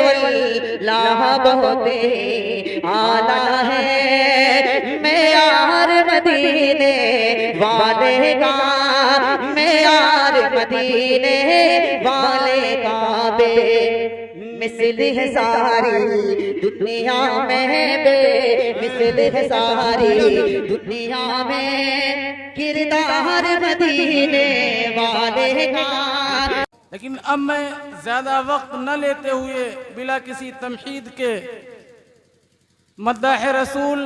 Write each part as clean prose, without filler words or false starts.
अल्लाह बहुत आला है मेयार मदीने वाले का, मेयार मदीने वाले का बे मिसल है सारी दुनिया में, बे मिसल है सारी दुनिया में किरदार मदीने वाले का। लेकिन अब मैं ज़्यादा वक्त न लेते हुए बिला किसी तमहीद के मद्दाह रसूल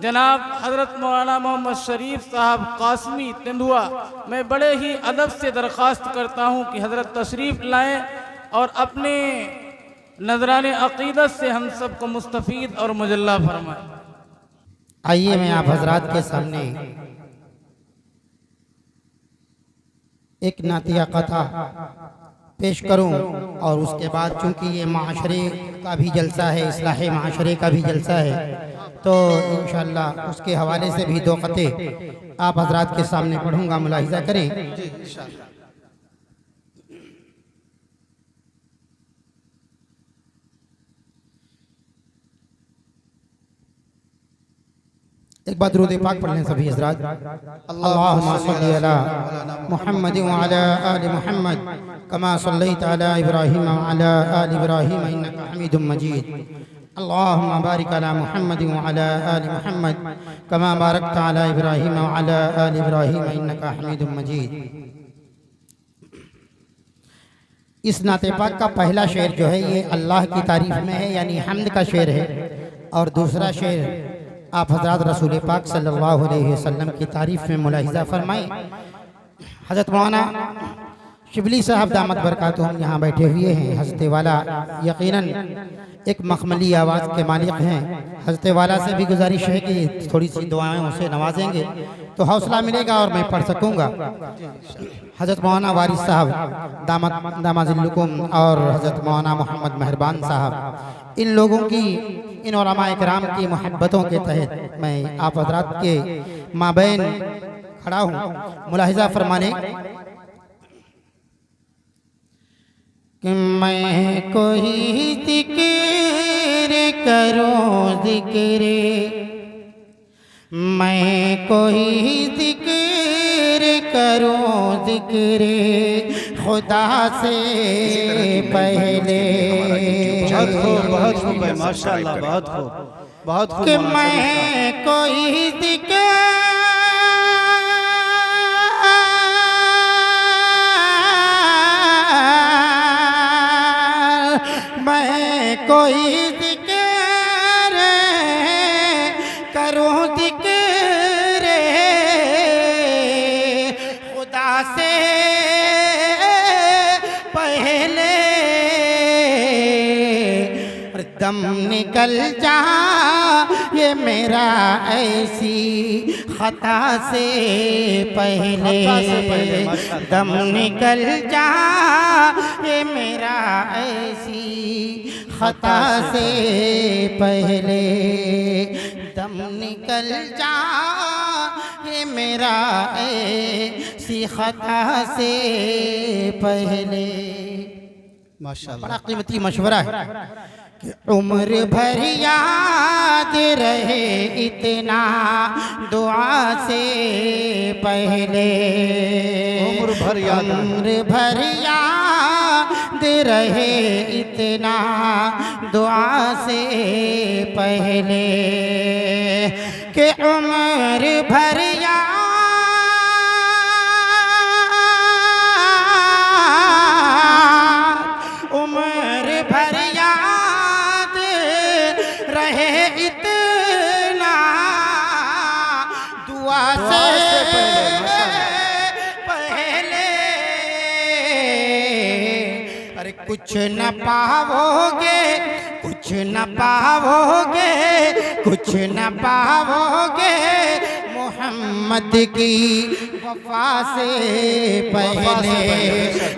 जनाब हज़रत मौलाना मोहम्मद शरीफ साहब कासमी तेंदुआ, मैं बड़े ही अदब से दरख्वास्त करता हूँ कि हज़रत तशरीफ़ लाएँ और अपने नजराने अक़ीदत से हम सबको मुस्तफ़ीद और मुजल्ला फरमाएँ। आइए मैं आप हजरात के सामने एक नातिया कथा पेश करूं और उसके बाद चूंकि ये माशरे का भी जलसा है, इस्लाह माशरे का भी जलसा है, तो इंशाअल्लाह उसके हवाले से भी दो क़ते आप हजरात के सामने पढ़ूंगा, मुलाहिज़ा करें। एक बार दुरूद पाक पढ़ लें सभी हज़रात। अल्लाहुम्मा सल्ली अला मुहम्मद व अला आलि मुहम्मद कमा सल्लैता अला इब्राहीम व अला आलि इब्राहीम इन्नका हमीदुम मजीद। अल्लाहुम्मा बारिक अला मुहम्मद व अला आलि मुहम्मद कमा बारकता अला इब्राहीम व अला आलि इब्राहीम इन्नका हमीदुम मजीद। इस नाते पाक का पहला शेर जो है ये अल्लाह की तारीफ में है, यानी हम्द का शेर है, और दूसरा शेर आप हज़रत रसूल पाक सल्लल्लाहु अलैहि वसल्लम की तारीफ़ में मुलाहिज़ा फरमाएं। हज़रत मौलाना शिबली साहब दामत बरकातुहुम यहाँ बैठे हुए हैं। हज़रत वाला यकीनन एक मखमली आवाज़ के मालिक हैं। हज़रत वाला से भी गुजारिश है कि थोड़ी सी दुआएं उसे नवाजेंगे तो हौसला मिलेगा और मैं पढ़ सकूँगा। हज़रत मौलाना वारिस साहब दामाजिल्लुकुम और हज़रत मौलाना मोहम्मद मेहरबान साहब, इन लोगों की, इन उलमा इकराम की मोहब्बतों के तहत मैं आप हज़रात के माबैन खड़ा हूँ। मुलाहिज़ा फरमाने कि मैं कोई ज़िक्र करूँ ज़िक्र, मैं कोई ज़िक्र करूँ ज़िक्र खुदा से पहले। बहुत खूब है, माशाअल्लाह, बहुत खूब, बहुत खूब। कि मैं कोई ज़िक्र करूँ ज़िक्र खुदा से पहले। दम निकल जा ये मेरा ऐसी खता से पहले, दम निकल जा ये मेरा ऐसी खता से पहले, दम निकल जा ये मेरा ऐसी खता से पहले। माशाअल्लाह, बड़ा कीमती मशवरा है कि उम्र भर याद रहे इतना दुआ से पहले, उम्र भर याद रहे इतना दुआ से पहले, कि उम्र भर कुछ न पाओगे, कुछ न पाओगे, कुछ न पाओगे मोहम्मद की वफा से पहले,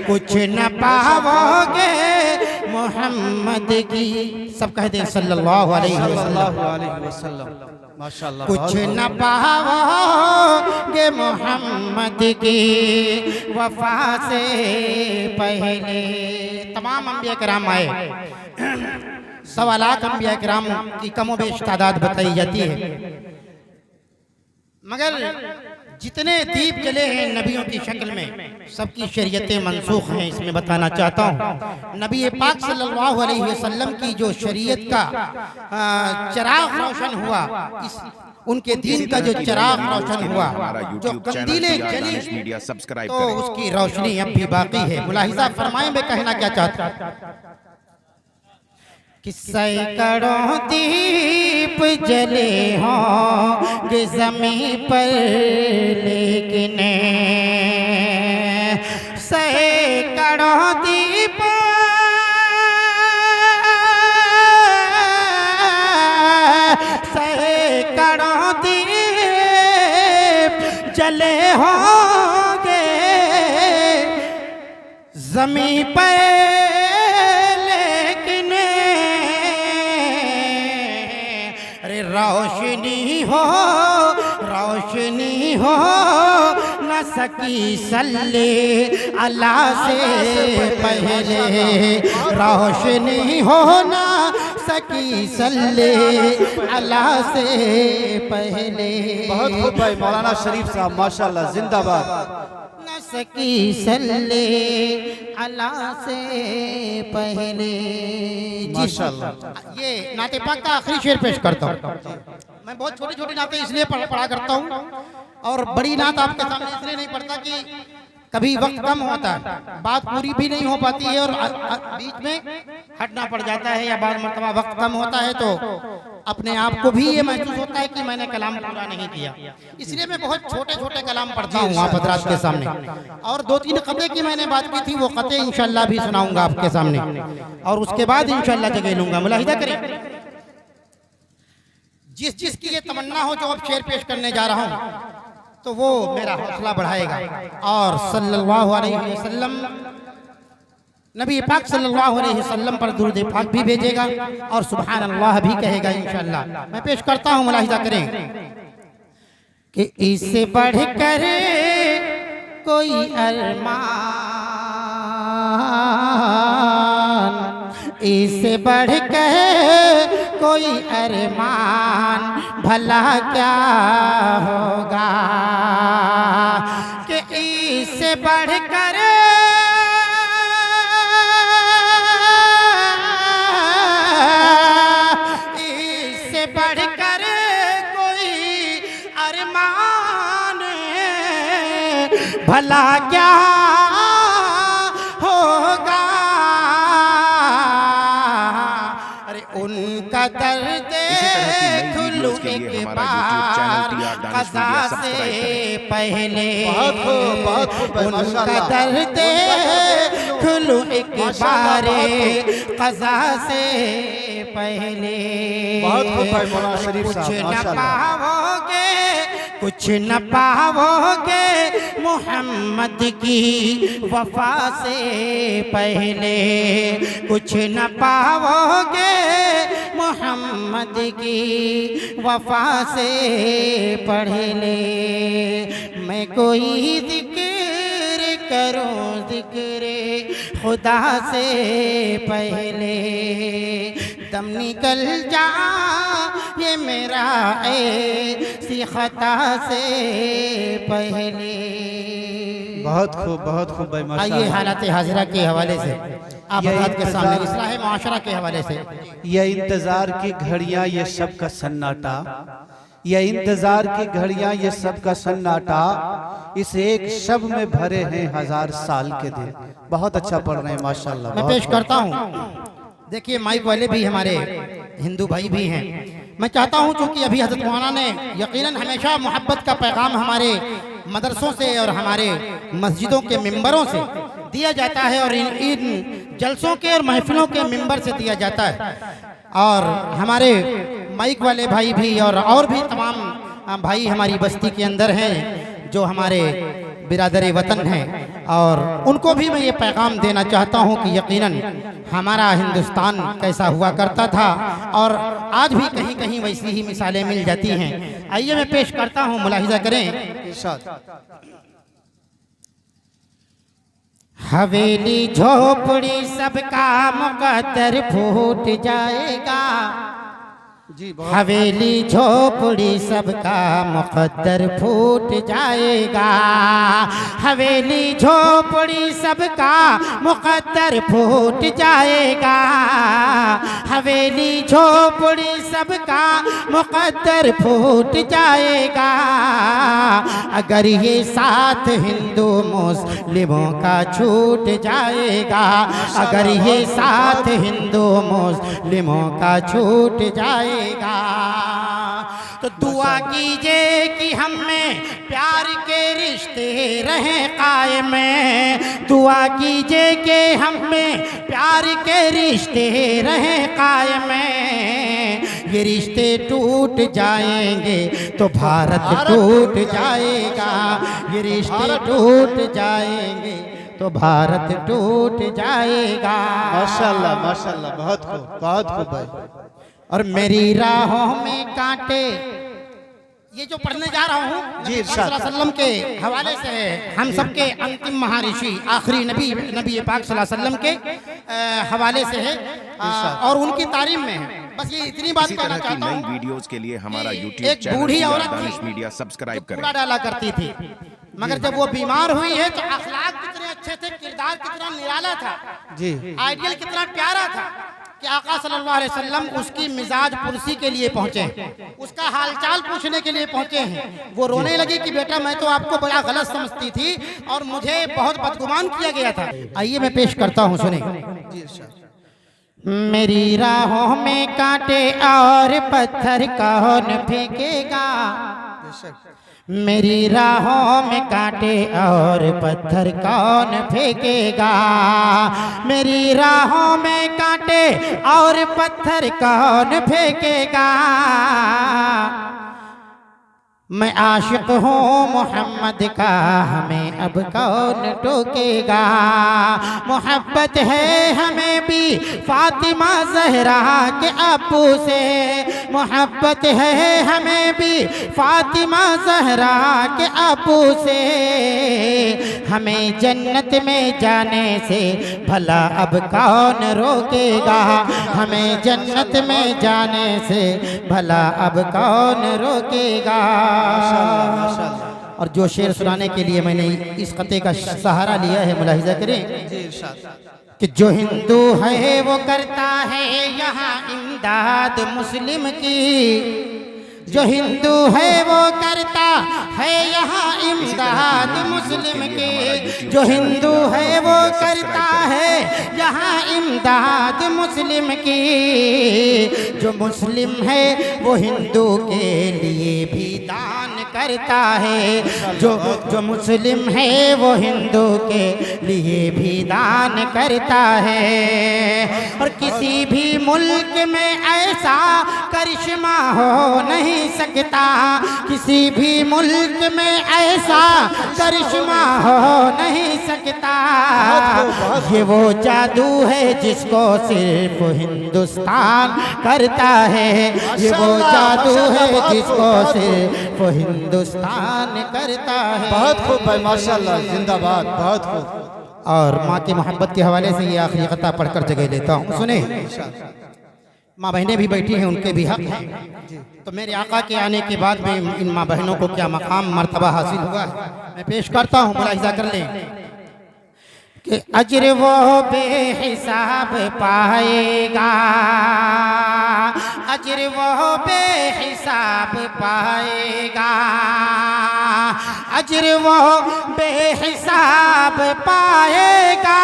कुछ न पाओगे मोहम्मद की। सब कहते हैं सल्लल्लाहु अलैहि वसल्लम। माशाअल्लाह, कुछ न पाओगे मोहम्मद की वफा से पहले। तमाम अंबिया कराम आए, सवा लाख अंबिया किराम की कमोबेश तादाद बताई जाती है, मगर जितने दीप जले हैं नबियों की शक्ल में सबकी शरीयतें मनसूख हैं। इसमें बताना चाहता हूँ नबी पाक सल्लल्लाहु अलैहि वसल्लम की जो शरीयत का चिराग रोशन हुआ, इस उनके दीन का जो चिराग रोशन हुआ, जो कंदीलें जली, तो उसकी रोशनी अब भी बाकी है। मुलाहिजा फरमाएं मैं कहना क्या चाहता हूँ कि सैकड़ों दीप जले होंगे ज़मीं पर, लेकिन सैकड़ों दीप जले होंगे ज़मीं पर, लेकिन अरे रोशनी हो न सकी सल्ले अला से पहले, रोशनी हो ना सकी सल्ले अला से पहले। बहुत खूब भाई मौलाना शरीफ साहब, माशाल्लाह, जिंदाबाद। न सकी सल्ले अला से पहले। माशाल्लाह। ये नाते पाक का आखिरी शेर पेश करता हूँ। मैं बहुत छोटी छोटी नातें इसलिए पढ़ा करता हूँ और बड़ी नात आपके सामने इसलिए नहीं पढ़ता कि कभी वक्त कम होता है, बात पूरी भी नहीं हो पाती है और बीच में हटना पड़ जाता है, या बाद मरतबा वक्त कम होता है तो अपने आप को भी ये महसूस होता है कि मैंने कलाम पूरा नहीं किया। इसलिए मैं बहुत छोटे छोटे कलाम पढ़ता हूँ आप हज़रात के सामने, और 2-3 क़ते की मैंने बात की थी, वो क़ते इंशाअल्लाह भी सुनाऊंगा आपके सामने, और उसके बाद इंशाअल्लाह जगह लूंगा। मुलाहिदा करें, जिस जिसकी ये तमन्ना हो जो अब शेर पेश करने जा रहा हूँ, तो वो मेरा हौसला बढ़ाएगा और सल्लल्लाहु अलैहि वसल्लम, नबी पाक सल्लल्लाहु अलैहि वसल्लम पर दुरूद पाक भी भेजेगा और सुभान अल्लाह भी कहेगा इंशाअल्लाह। मैं पेश करता हूँ, मुलाहिजा करें कि इससे बढ़कर कोई अरमान, इससे बढ़कर कोई अरमान भला क्या होगा, कि इससे बढ़कर कोई अरमान भला क्या होगा। अरे उनका दर्द खुलू एक बार क़ज़ा से पहले, उनका दर्द खुलू एक बार क़ज़ा से पहले। कुछ न पाओगे मोहम्मद की वफा से पहले, कुछ न पाओगे मोहम्मद की वफा से पहले। मैं कोई जिक्र करूं जिक्र खुदा से पहले, दम निकल जा ये मेरा ऐसी खता से पहले। बहुत खूब भाई माशाल्लाह। आइए हालात हाजिरा के हवाले से आप हज़रात के सामने इस्लाह मुआशरा के हवाले से, ये इंतजार की घड़ियां, ये सब का सन्नाटा, ये इंतजार की घड़ियां, ये सब का सन्नाटा, इस एक शब में भरे हैं 1000 साल के दिन। बहुत अच्छा पढ़ रहे हैं माशाल्लाह। मैं पेश करता हूँ, देखिए माइक वाले भी हमारे हिंदू भाई भी हैं। मैं चाहता हूँ चूँकि अभी हज़रत मौलाना ने यकीनन हमेशा मोहब्बत का पैगाम हमारे मदरसों से और हमारे मस्जिदों के मिंबरों से दिया जाता है और इन जलसों के और महफिलों के मिंबर से दिया जाता है, और हमारे माइक वाले भाई भी और भी तमाम भाई हमारी बस्ती के अंदर हैं जो हमारे बिरादर वतन हैं, और उनको भी मैं ये पैगाम देना चाहता हूँ कि यकीनन हमारा हिंदुस्तान कैसा हुआ करता था और आज भी कहीं कहीं वैसी ही मिसालें मिल जाती हैं। आइए मैं पेश करता हूँ, मुलाहिजा करें। हवेली झोपड़ी सबका मुकद्दर फूट जाएगा। जी बहुत हवेली झोपड़ी सबका मुकद्दर फूट जाएगा। हवेली झोपड़ी सबका मुकद्दर फूट जाएगा। हवेली झोपड़ी सबका मुकद्दर फूट जाएगा। अगर ये साथ हिंदू मुस्लिमों का छूट जाएगा। अगर ये साथ हिंदू मुस्लिमों का छूट जाएगा। तो दुआ कीजिए कि हम में प्यार के रिश्ते रहें कायम। दुआ कीजिए कि हम में प्यार के रिश्ते रहें कायम। ये रिश्ते टूट जाएंगे तो भारत टूट जाएगा। ये रिश्ते टूट जाएंगे तो भारत टूट जाएगा। माशाल्लाह माशाल्लाह, बहुत खूब भाई। और मेरी राहों में कांटे, ये जो पढ़ने जा रहा हूँ जी, नबी सल्लल्लाहु अलैहि वसल्लम के हवाले से है। हम सबके अंतिम महाऋषि आखिरी नबी पाक सल्लल्लाहु अलैहि वसल्लम के हवाले से है और उनकी तारीफ में है। बस ये इतनी बात कहना चाहता हूँ। नई वीडियोस के लिए हमारा यूट्यूब एक बूढ़ी चैनल औरत दानिश थी मीडिया सब्सक्राइब करें। कूड़ा डाला करती थी, मगर जब वो बीमार हुई है तो अखलाक कितने अच्छे थे, किरदार कितना निराला था, जी आइडियल कितना प्यारा था कि आका सल्लल्लाहु अलैहि वसल्लम उसकी मिजाज पुरसी के लिए पहुंचे, उसका हालचाल पूछने के लिए पहुंचे हैं। वो रोने लगी कि बेटा मैं तो आपको बड़ा गलत समझती थी और मुझे बहुत बदगुमान किया गया था। आइए मैं पेश करता हूं, सुने। मेरी राहों में कांटे और पत्थर कौन फेंकेगा। मेरी राहों में कांटे और पत्थर कौन फेंकेगा। मेरी राहों में कांटे और पत्थर कौन फेंकेगा। मैं आशिक हूँ मोहम्मद का, हमें अब कौन टोकेगा। मोहब्बत है हमें भी फातिमा जहरा के अब्बू से। मोहब्बत है हमें भी फातिमा जहरा के अब्बू से। हमें जन्नत में जाने से भला अब कौन रोकेगा। हमें जन्नत में जाने से भला अब कौन रोकेगा। और जो शेर सुनाने के लिए मैंने इस कते का सहारा लिया है, मुलाहिजा करें कि जो हिंदू है वो करता है यहाँ इमदाद मुस्लिम की। जो हिंदू है वो करता है यहाँ इमदाद मुस्लिम की। जो हिंदू है वो करता है यहाँ इमदाद मुस्लिम की। जो मुस्लिम है वो हिंदू के लिए भी दान करता है। जो मुस्लिम है वो हिंदू के लिए भी दान करता है। और किसी भी मुल्क में ऐसा करिश्मा हो नहीं सकता। किसी भी मुल्क में ऐसा करिश्मा हो नहीं सकता। ये वो जादू है जिसको सिर्फ हिंदुस्तान करता है। ये वो जादू है जिसको सिर्फ हिंदुस्तान करता है। बहुत खूब भाई, माशाल्लाह, जिंदाबाद, बहुत खूब। और माँ की मोहब्बत के हवाले से ये आखिरी कथा पढ़कर जगह लेता हूँ, सुने। माँ बहनें भी बैठी हैं, उनके भी हक हैं। तो मेरे आका के आने के बाद में इन माँ बहनों को क्या मकाम मर्तबा हासिल हुआ है, मैं पेश करता हूँ, मुलाहिजा कर लें कि अजर वो बेहिसाब पाएगा। अजर वो बेहिसाब पाएगा। अजर वो बेहिसाब पाएगा।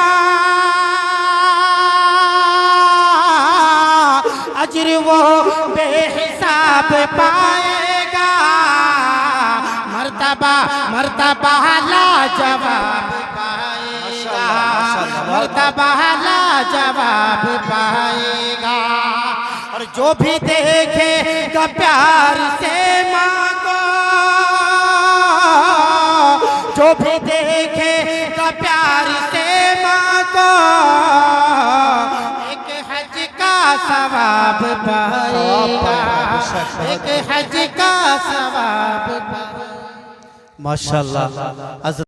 अजर वो बेहिसाब पाएगा। मर्तबा मर्तबा लाजवाब पाएगा। मर्तबा लाजवाब पाएगा। और जो भी देखेगा प्यार से माँ को, जो भी देखेगा प्यार से माँ को, एक हज का सवाब पाएगा। एक हज का सवाब पाएगा। माशाल्लाह।